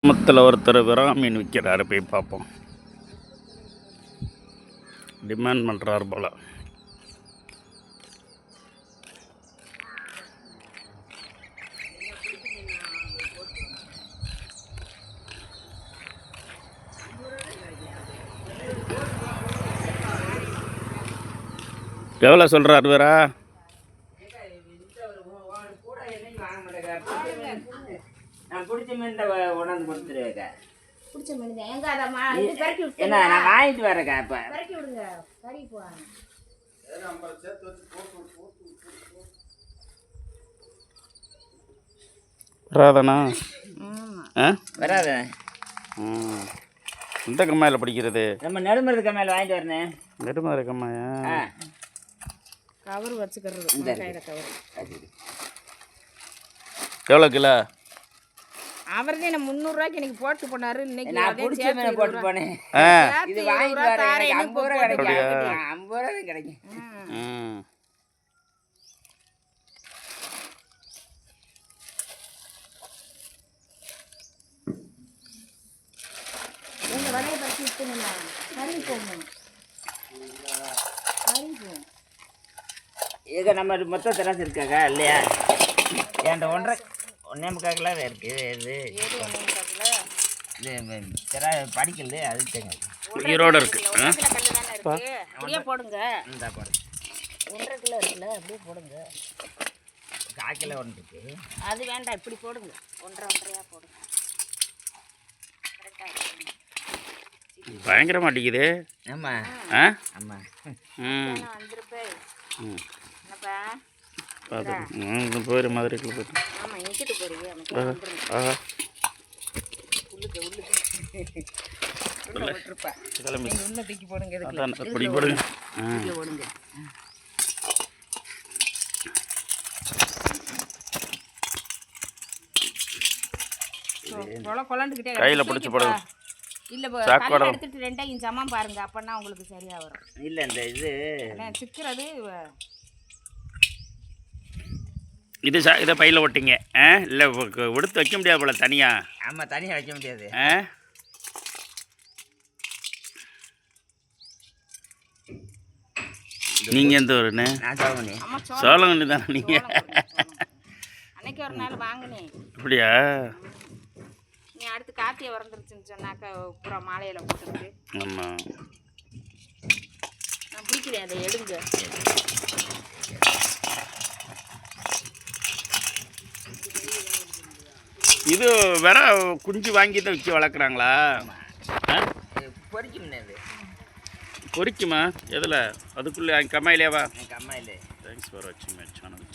கிராமத்தில் ஒருத்தர் விரா மீன் விற்கிறாரு, போய் பார்ப்போம். டிமாண்ட் பண்ணுறாரு போல. எவ்வளோ சொல்கிறார் விரா? பிடிச்ச மீன் உணர்ந்து கொடுத்துருவேக்கா. பிடிச்ச மீன் எங்க அதை பறக்கி விட்டு என்ன நான் வாங்கிட்டு வரேக்கா. இப்போ பறக்கி விடுங்க, கறி போவாங்க. வராதாண்ணா? ஆ வராது. இந்த கம்மாயில் படிக்கிறது நம்ம நெடுமருது கம்மாயில் வாங்கிட்டு வரேன். நெடுமருது கம்மாயா? கவர் வச்சுக்கிறது இந்த கையில் கவர். எவ்வளோ கிலோ? அவர்தான் என்ன 300 ரூபாய்க்கு எனக்கு போட்டு போனாரு. இன்னைக்கு நான் பிடிச்ச மீனை போட்டு போனேன். இது வாங்கிட்டு வரேன். 50 ரூபா கிடைக்கும். 50 ரூபா கிடைக்கும். எங்க வலையை பறிச்சு விட்டுங்களா? கறி போகணும், கறி போகும். இது நம்ம மொத்த திராசு இருக்காக்கா இல்லையா? என்கிட்ட 1.5 கிலோ இருக்குது. இது திரா படிக்கல, அது தெரியும். ஈரோடு இருக்கு. அப்படியே போடுங்க. இந்த போடு. 1.5 கிலோ இருக்குல்ல, அப்படியே போடுங்க. 1/4 கிலோ ஒன்று இருக்குது. அது வேண்டாம், இப்படி போடுங்க. 1.5 போடுங்க. பயங்கரமாக அடிக்குது. ஆமாம். ஆ ஆமாம். வந்துருப்பே. என்னப்பா பார்த்து போயிரு, மதுரைக்குள்ள போயிட்டு. ஆமாம், இங்கிட்டு போறீங்க. ஆஹா, கிளம்பி உள்ள தூக்கி போடுங்க. இப்படி போடுங்க. போடுங்க. கையில் பிடிச்சி போடுங்க. இல்ல சாக்கோட எடுத்துட்டு 2 சமம் பாருங்க, அப்பன்னா உங்களுக்கு சரியா வரும். இல்லை இந்த இது சிக்கிறது இது இதை பையில் ஒட்டிங்க. இல்லை எடுத்து வைக்க முடியாது போல தனியாக. ஆமாம், தனியாக வைக்க முடியாது. நீங்கள் எந்த ஊருன்னு? நான் சோழமணி. சோழமணி தானே நீங்கள்? அன்னைக்கு ஒரு நாள் வாங்கினேன். அப்படியா? நீ அடுத்து காத்தியை வரந்துருச்சுன்னு சொன்னாக்கா பூரா மாலையில் போட்டுருக்கு. ஆமாம், நான் பிடிக்கிறேன், அதை எடுங்க. இது வேற குஞ்சு வாங்கி தான் வச்சு வளர்க்குறாங்களா? பொறிக்கும். அது பொறிக்குமா? எதில்? அதுக்குள்ளே கம்மாயிலேவா? கம்மாயில். தேங்க்ஸ் ஃபார் வாட்சிங் மை சேனல்.